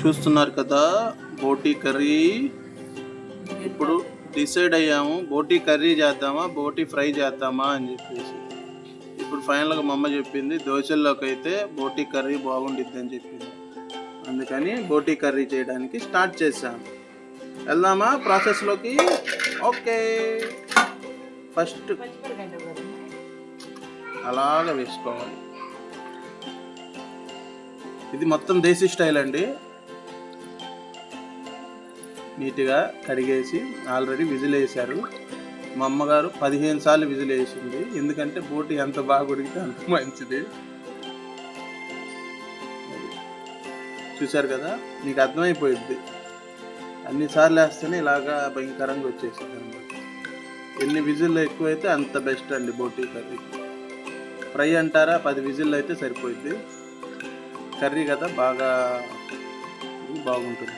చూస్తున్నారు కదా బోటీ కర్రీ. ఇప్పుడు డిసైడ్ అయ్యాము బోటీ కర్రీ చేద్దామా బోటీ ఫ్రై చేద్దామా అని చెప్పేసి. ఇప్పుడు ఫైనల్గా మా అమ్మ చెప్పింది దోశల్లోకి అయితే బోటీ కర్రీ బాగుండిద్ది అని చెప్పింది. అందుకని బోటీ కర్రీ చేయడానికి స్టార్ట్ చేశాము. వెళ్దామా ప్రాసెస్లోకి? ఓకే, ఫస్ట్ అలాగ వేసుకోవాలి. ఇది మొత్తం దేశీ స్టైల్ అండి. నీట్గా కడిగేసి ఆల్రెడీ విజిల్ వేసారు. మా అమ్మగారు 15 సార్లు విజిల్ వేసింది, ఎందుకంటే బోటి ఎంత బాగా ఉడికితే అంత మంచిది. చూసారు కదా, మీకు అర్థమైపోయింది. అన్నిసార్లు వేస్తేనే ఇలాగా భయంకరంగా వచ్చేసింది అనమాట. ఎన్ని విజిల్లు ఎక్కువైతే అంత బెస్ట్ అండి బోటీ కర్రీ. ఫ్రై అంటారా 10 విజిల్లు అయితే సరిపోయింది. కర్రీ కదా బాగా బాగుంటుంది.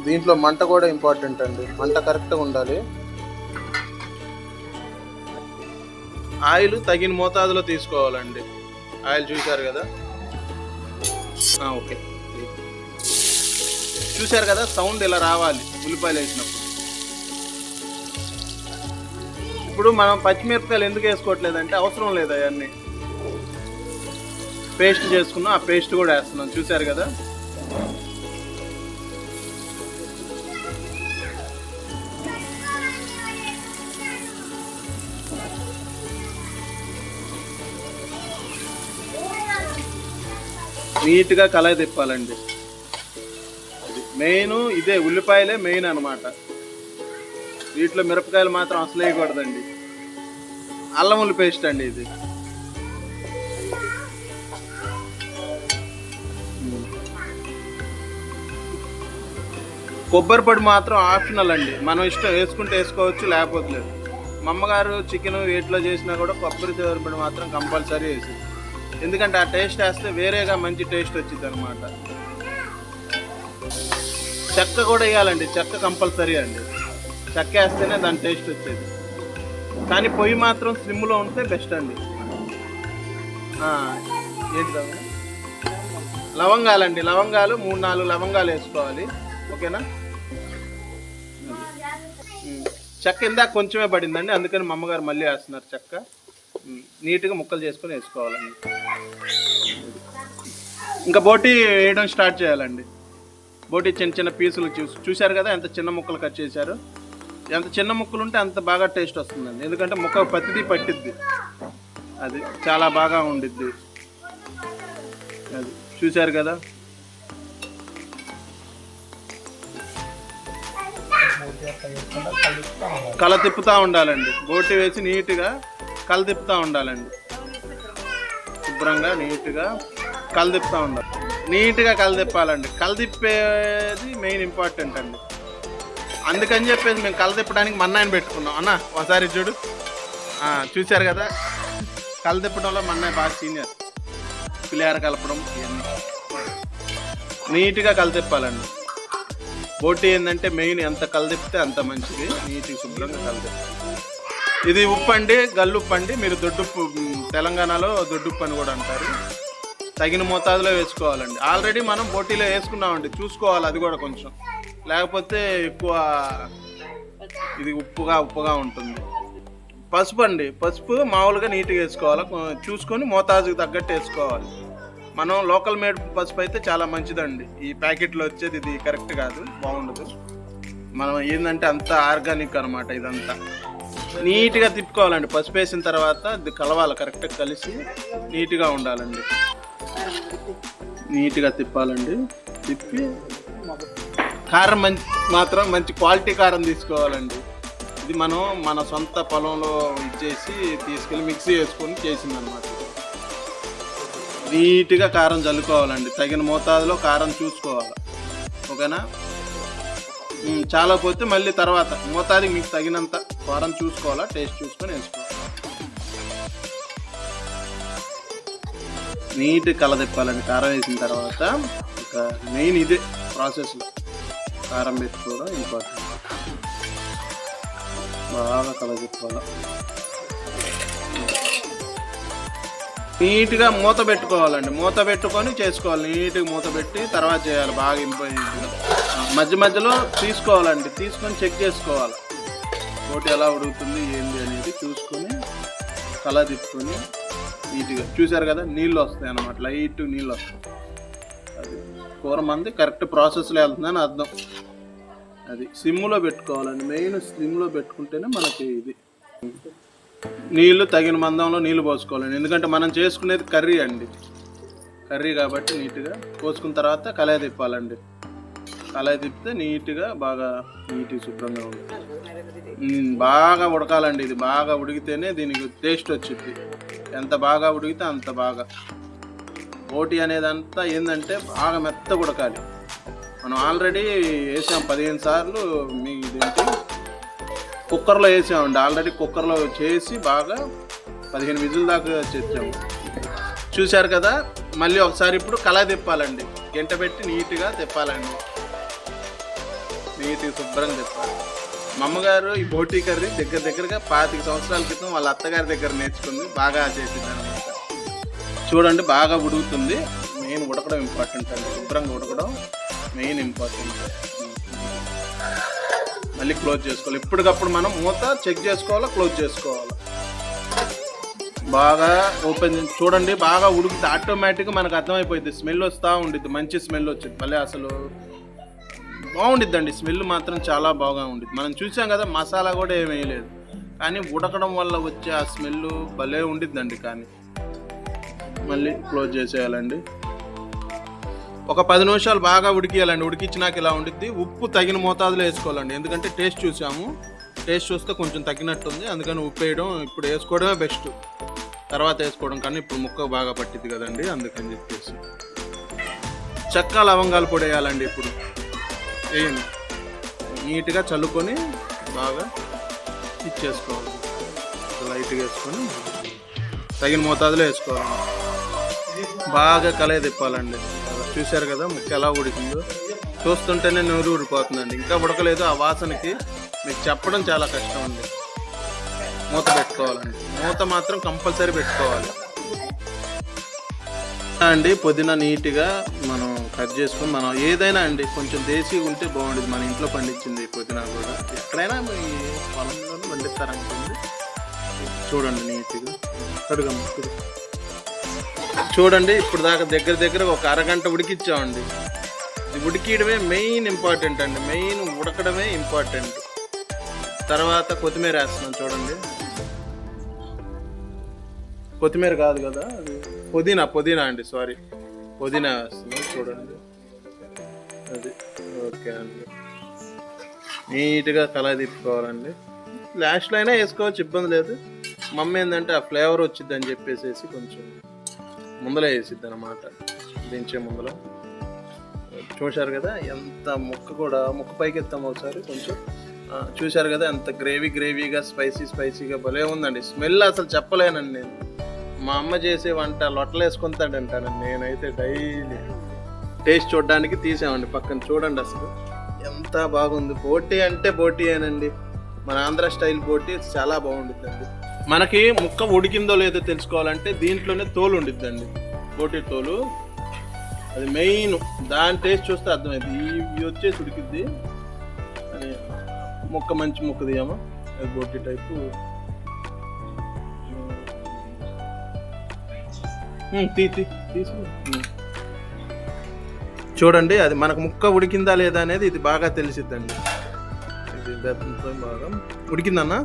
దీంట్లో మంట కూడా ఇంపార్టెంట్ అండి, మంట కరెక్ట్గా ఉండాలి. ఆయిల్ తగిన మోతాదులో తీసుకోవాలండి. ఆయిల్ చూశారు కదా, ఓకే చూశారు కదా, సౌండ్ ఇలా రావాలి ఉల్లిపాయలు వేసినప్పుడు. ఇప్పుడు మనం పచ్చిమిరపకాయలు ఎందుకు వేసుకోవట్లేదంటే అవసరం లేదు, అవన్నీ పేస్ట్ చేసుకున్నాం, ఆ పేస్ట్ కూడా వేస్తున్నాం. చూశారు కదా, నీట్గా కలయి తిప్పాలండి. అది మెయిన్, ఇదే ఉల్లిపాయలే మెయిన్ అనమాట. వీటిలో మిరపకాయలు మాత్రం అసలు వేయకూడదండి. అల్లం ఉల్లి పేస్ట్ అండి ఇది. కొబ్బరి పొడి మాత్రం ఆప్షనల్ అండి, మనం ఇష్టం వేసుకుంటే వేసుకోవచ్చు, లేకపోతే లేదు. మా అమ్మగారు చికెన్ వీటిలో చేసినా కూడా కొబ్బరి పొడి మాత్రం కంపల్సరీ వేసి, ఎందుకంటే ఆ టేస్ట్ వేస్తే వేరేగా మంచి టేస్ట్ వచ్చింది అనమాట. చెక్క కూడా వేయాలండి, చెక్క కంపల్సరీ అండి. చెక్క వేస్తేనే దాని టేస్ట్ వచ్చేది. కానీ పొయ్యి మాత్రం స్లిమ్లో ఉంటే బెస్ట్ అండి. ఏంటి లవంగాలండి, లవంగాలు 3-4 లవంగాలు వేసుకోవాలి, ఓకేనా. చెక్క ఇందాక కొంచెమే పడిందండి, అందుకని మా అమ్మగారు మళ్ళీ వేస్తున్నారు చెక్క. నీట్గా ముక్కలు చేసుకొని వేసుకోవాలండి. ఇంకా బోటి వేయడం స్టార్ట్ చేయాలండి. బోటి చిన్న చిన్న పీసులు చూశారు కదా, ఎంత చిన్న ముక్కలు కట్ చేశారు. ఎంత చిన్న ముక్కలు ఉంటే అంత బాగా టేస్ట్ వస్తుందండి, ఎందుకంటే ముక్క ప్రతిదీ పట్టిద్ది, అది చాలా బాగా ఉండిద్ది. అది చూశారు కదా, కల తిప్పుతూ ఉండాలండి. బోటి వేసి నీట్గా కల తిప్పుతూ ఉండాలండి. శుభ్రంగా నీట్గా కల తిప్పుతూ ఉండాలి. నీట్గా కల తిప్పాలండి. కల తిప్పేది మెయిన్ ఇంపార్టెంట్ అండి. అందుకని చెప్పేసి మేము కల తిప్పడానికి మన్నాయని పెట్టుకున్నాం. అన్న ఒకసారి చూడు, చూశారు కదా, కల తిప్పడంలో మన్నాయి బాగా సీనియర్. పులిహార కలపడం ఇవన్నీ నీట్గా కల తిప్పాలండి. బోటి ఏంటంటే మెయిన్ ఎంత కల తిప్పితే అంత మంచిది. నీట్గా శుభ్రంగా కల తిప్పాలి. ఇది ఉప్పు అండి, గల్లుప్పు అండి. మీరు దొడ్డుప్పు, తెలంగాణలో దొడ్డుప్పు అని కూడా అంటారు. తగిన మోతాదులో వేసుకోవాలండి. ఆల్రెడీ మనం బోటీలో వేసుకున్నామండి, చూసుకోవాలి అది కూడా కొంచెం, లేకపోతే ఎక్కువ ఇది ఉప్పుగా ఉంటుంది. పసుపు అండి, పసుపు మామూలుగా నీట్గా వేసుకోవాలి, చూసుకొని మోతాదుకి తగ్గట్టు వేసుకోవాలి. మనం లోకల్ మేడ్ పసుపు అయితే చాలా మంచిదండి. ఈ ప్యాకెట్లో వచ్చేది ఇది కరెక్ట్ కాదు, బాగుండదు. మనం ఏంటంటే అంత ఆర్గానిక్ అనమాట. ఇదంతా నీట్గా తిప్పుకోవాలండి. పసుపు వేసిన తర్వాత ఇది కలవాలి, కరెక్ట్గా కలిసి నీట్గా ఉండాలండి. నీట్గా తిప్పాలండి. తిప్పి కారం మాత్రం మంచి క్వాలిటీ కారం తీసుకోవాలండి. ఇది మనం మన సొంత పొలంలో ఇచ్చేసి తీసుకెళ్ళి మిక్సీ వేసుకొని చేసిందనమాట. నీట్గా కారం చల్లుకోవాలండి. తగిన మోతాదులో కారం చూసుకోవాలి, ఓకేనా. చాలా పోతే మళ్ళీ తర్వాత మోతాదుకి మీకు తగినంత కారం చూసుకోవాలా, టేస్ట్ చూసుకొని వేసుకోవాలి. నీట్ కలదిప్పాలండి. కారం వేసిన తర్వాత ఇక మెయిన్ ఇదే, ప్రాసెస్లో కారం పెట్టుకోవడం ఇంపార్టెంట్. బాగా కలగెట్టుకోవాలి. నీట్గా మూత పెట్టుకోవాలండి. మూత పెట్టుకొని చేసుకోవాలి. నీట్గా మూత పెట్టి తర్వాత చేయాలి. బాగా ఇంపార్టెంట్గా మధ్య మధ్యలో తీసుకోవాలండి. తీసుకొని చెక్ చేసుకోవాలి రోటి ఎలా ఉడుకుతుంది ఏంది అనేది చూసుకొని కలా తిప్పుకొని నీట్గా. చూసారు కదా నీళ్ళు వస్తాయి అన్నమాట, లైట్ నీళ్ళు వస్తాయి. అది కూర మంది కరెక్ట్ ప్రాసెస్లో వెళ్తుందని అర్థం. అది సిమ్లో పెట్టుకోవాలండి. మెయిన్ సిమ్లో పెట్టుకుంటేనే మనకి ఇది. నీళ్ళు తగిన మందంలో నీళ్ళు పోసుకోవాలండి. ఎందుకంటే మనం చేసుకునేది కర్రీ అండి, కర్రీ కాబట్టి నీట్గా పోసుకున్న తర్వాత కళాయి తిప్పాలండి. కళాయి తిప్పితే నీట్గా బాగా నీట్గా శుభ్రంగా ఉంటుంది. బాగా ఉడకాలండి. ఇది బాగా ఉడికితేనే దీనికి టేస్ట్ వచ్చింది. ఎంత బాగా ఉడికితే అంత బాగా. రోటి అనేది అంతా ఏంటంటే బాగా మెత్తగా ఉడకాలి. మనం ఆల్రెడీ వేసాం 15 సార్లు. మీ ఇదేంటి కుక్కర్లో వేసామండి. ఆల్రెడీ కుక్కర్లో చేసి బాగా 15 విజిల్ దాకా చేసాము. చూశారు కదా. మళ్ళీ ఒకసారి ఇప్పుడు కళాయి తిప్పాలండి. గంట పెట్టి నీట్గా తిప్పాలండి. నీట్గా శుభ్రంగా తిప్పాలి. మా అమ్మగారు ఈ బోటీ కర్రీ దగ్గరగా 25 సంవత్సరాల క్రితం వాళ్ళ అత్తగారి దగ్గర నేర్చుకుంది. బాగా చేసింది అనమాట. చూడండి బాగా ఉడుకుతుంది. మెయిన్ ఉడకడం ఇంపార్టెంట్ అండి. శుభ్రంగా ఉడకడం మెయిన్ ఇంపార్టెంట్. మళ్ళీ క్లోజ్ చేసుకోవాలి. ఎప్పటికప్పుడు మనం మూత చెక్ చేసుకోవాలా, క్లోజ్ చేసుకోవాలి. బాగా ఓపెన్ చూడండి. బాగా ఉడికితే ఆటోమేటిక్గా మనకు అర్థమైపోయింది. స్మెల్ వస్తూ ఉండిద్ది. మంచి స్మెల్ వచ్చింది. మళ్ళీ అసలు బాగుండిద్దండి. స్మెల్ మాత్రం చాలా బాగా ఉండిద్ది. మనం చూసాం కదా, మసాలా కూడా ఏమి వేయలేదు, కానీ ఉడకడం వల్ల వచ్చే ఆ స్మెల్ భలే ఉండిద్దండి. కానీ మళ్ళీ క్లోజ్ చేసేయాలండి. ఒక 10 నిమిషాలు బాగా ఉడికియాలండి. ఉడికించినాక ఇలా ఉండిద్ది. ఉప్పు తగిన మోతాదులో వేసుకోవాలండి. ఎందుకంటే టేస్ట్ చూసాము, టేస్ట్ చూస్తే కొంచెం తగ్గినట్టుంది. అందుకని ఉప్పు వేయడం ఇప్పుడు వేసుకోవడమే బెస్ట్. తర్వాత వేసుకోవడం కానీ ఇప్పుడు ముక్క బాగా పట్టిద్ది కదండి, అందుకని చెప్పేసి. చెక్క లవంగాల పొడి వేయాలండి. ఇప్పుడు వేయండి. నీట్గా చల్లుకొని బాగా ఇచ్చేసుకోవాలి. లైట్గా వేసుకొని తగిన మోతాదులో వేసుకోవాలి. బాగా కలయి తిప్పాలండి. చూశారు కదా ముక్క ఎలా ఉడికిందో. చూస్తుంటేనే నోరు ఊడిపోతుందండి. ఇంకా ఉడకలేదు. ఆ వాసనకి మీకు చెప్పడం చాలా కష్టం అండి. మూత పెట్టుకోవాలండి. మూత మాత్రం కంపల్సరీ పెట్టుకోవాలి అండి. పుదీనా నీట్గా మనం కట్ చేసుకొని, మనం ఏదైనా అండి కొంచెం దేశీ ఉంటే బాగుండేది. మన ఇంట్లో పండించింది పుదీనా కూడా. ఎక్కడైనా మీ పొలంలోనే పండిస్తారనుకోండి. చూడండి నీట్గా కడుగమ్మ. చూడండి ఇప్పుడు దాకా దగ్గర ఒక అరగంట ఉడికిచ్చామండి. ఇది ఉడికియడమే మెయిన్ ఇంపార్టెంట్ అండి. మెయిన్ ఉడకడమే ఇంపార్టెంట్. తర్వాత కొత్తిమీర వేస్తున్నాం. చూడండి, కొత్తిమీర కాదు కదా, అది పుదీనా అండి. సారీ, పుదీనా వేస్తున్నాం. చూడండి అది. ఓకే అండి. నీట్గా కళాయి తిప్పుకోవాలండి. లాస్ట్లో అయినా వేసుకోవచ్చు, ఇబ్బంది లేదు. మమ్మీ ఏంటంటే ఆ ఫ్లేవర్ వచ్చిద్దని చెప్పేసి కొంచెం ముందలే వేసిద్ది అనమాట, దించే ముందర. చూశారు కదా ఎంత ముక్క పైకి ఎత్తాం ఒకసారి కొంచెం. చూశారు కదా ఎంత గ్రేవీగా స్పైసీగా భలే ఉందండి. స్మెల్ అసలు చెప్పలేనండి. నేను మా అమ్మ చేసే వంట లొట్టలు వేసుకుంటాడంటానండి. నేనైతే డైలీ టేస్ట్ చూడడానికి తీసామండి పక్కన. చూడండి అసలు ఎంత బాగుంది. బోటీ అంటే బోటీయేనండి. మన ఆంధ్ర స్టైల్ బోటీ చాలా బాగుండిద్దండి. మనకి ముక్క ఉడికిందో లేదో తెలుసుకోవాలంటే దీంట్లోనే తోలు ఉండిద్దండి, బోటీ తోలు. అది మెయిన్. దాని టేస్ట్ చూస్తే అర్థమైంది. ఇవి వచ్చేసి ఉడికిద్ది అని. ముక్క మంచి ముక్క తీయమా, అది బోటీ టైపు. తీసి చూడండి, అది మనకు ముక్క ఉడికిందా లేదా అనేది ఇది బాగా తెలిసిద్దండి. ఇది బాగా ఉడికిందన్నా.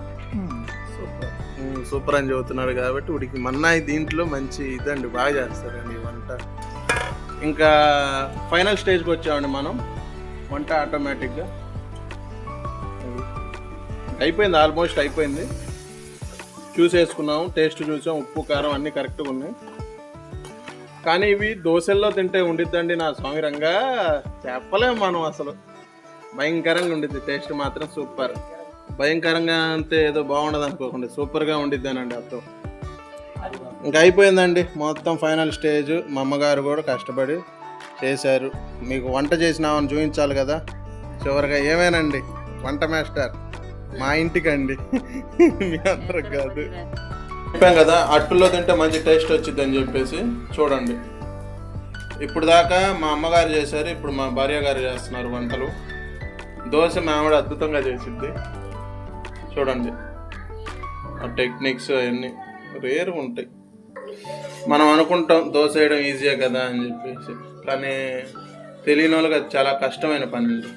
సూపర్ అని చెబుతున్నాడు కాబట్టి ఉడికి. మన్నాయి దీంట్లో మంచి ఇదండి, బాగా చేస్తారండి ఈ వంట. ఇంకా ఫైనల్ స్టేజ్కి వచ్చామండి మనం. వంట ఆటోమేటిక్గా అయిపోయింది, ఆల్మోస్ట్ అయిపోయింది. చూసేసుకున్నాము, టేస్ట్ చూసాం, ఉప్పు కారం అన్నీ కరెక్ట్గా ఉన్నాయి. కానీ ఇవి దోశల్లో తింటే ఉండిద్దండి నా స్వామి రంగా, చెప్పలేము మనం అసలు. భయంకరంగా ఉండిద్ది. టేస్ట్ మాత్రం సూపర్. భయంకరంగా అంటే ఏదో బాగుండదు అనుకోకండి, సూపర్గా ఉండిద్దానండి అర్థం. ఇంకా అయిపోయిందండి మొత్తం ఫైనల్ స్టేజ్. మా అమ్మగారు కూడా కష్టపడి చేశారు. మీకు వంట చేసినామని చూపించాలి కదా. చివరిగా ఏమేనండి వంట మాస్టర్ మా ఇంటికండి, మీ అందరికి కాదు. చెప్పాం కదా అట్టులో తింటే మంచి టేస్ట్ వచ్చింది అని చెప్పేసి. చూడండి, ఇప్పుడు దాకా మా అమ్మగారు చేశారు, ఇప్పుడు మా భార్య గారు చేస్తున్నారు వంటలు. దోశ మా ఆవిడ అద్భుతంగా చేసిద్ది. చూడండి, ఆ టెక్నిక్స్ అవన్నీ రేరుగా ఉంటాయి. మనం అనుకుంటాం దోశ వేయడం ఈజీయే కదా అని చెప్పేసి, కానీ తెలియని వాళ్ళకి అది చాలా కష్టమైన పని అండి.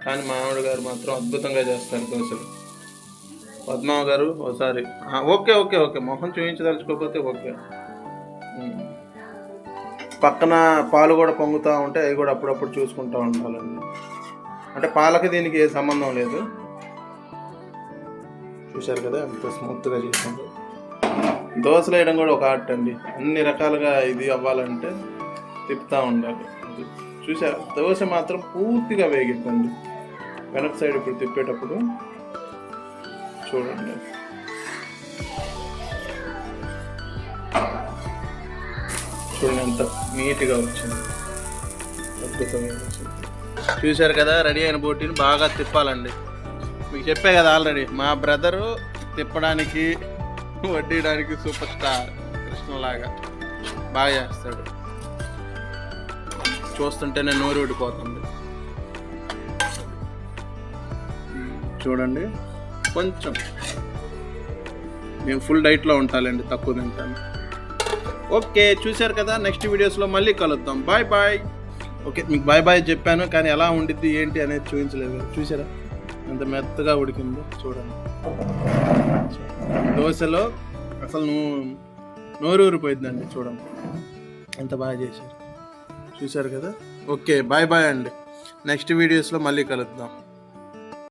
కానీ మా ఆవిడ గారు మాత్రం అద్భుతంగా చేస్తారు దోశలు. పద్మావ గారు ఒకసారి ఓకే ఓకే ఓకే మొహం చూపించదలుచుకోకపోతే ఓకే. పక్కన పాలు కూడా పొంగుతూ ఉంటే అవి కూడా అప్పుడప్పుడు చూసుకుంటూ ఉండాలండి. అంటే పాలకి దీనికి ఏ సంబంధం లేదు. చూశారు కదా ఎంత స్మూత్గా చేసింది. దోశలు వేయడం కూడా ఒక ఆర్ట్ అండి. అన్ని రకాలుగా ఇది అవ్వాలంటే తిప్పుతూ ఉండాలి. చూసారు, దోశ మాత్రం పూర్తిగా వేగిద్దండి. వెనక సైడ్ ఇప్పుడు తిప్పేటప్పుడు చూడండి, చూడండి ఎంత నీట్గా వచ్చింది, అద్భుతంగా వచ్చింది. చూశారు కదా, రెడీ అయిన బోటీని బాగా తిప్పాలండి. మీకు చెప్పే కదా ఆల్రెడీ, మా బ్రదరు తిప్పడానికి వడ్డీయడానికి సూపర్ స్టార్ కృష్ణలాగా బాగా చేస్తాడు. చూస్తుంటేనే నోరు ఊడిపోతుంది. చూడండి, కొంచెం మేము ఫుల్ డైట్లో ఉంటాలండి, తక్కువ తింటాను. ఓకే, చూశారు కదా, నెక్స్ట్ వీడియోస్లో మళ్ళీ కలుద్దాం. Bye bye. ఓకే, మీకు బాయ్ బాయ్ చెప్పాను, కానీ ఎలా ఉండిద్ది ఏంటి అనేది చూపించలేదు. చూసారా ఎంత మెత్తగా ఉడికిందో. చూడండి, దోశలో అసలు నోరు ఊరిపోయిందండి. చూడండి ఎంత బాగా చేశారు. చూశారు కదా. ఓకే, బాయ్ బాయ్ అండి. నెక్స్ట్ వీడియోస్లో మళ్ళీ కలుద్దాం.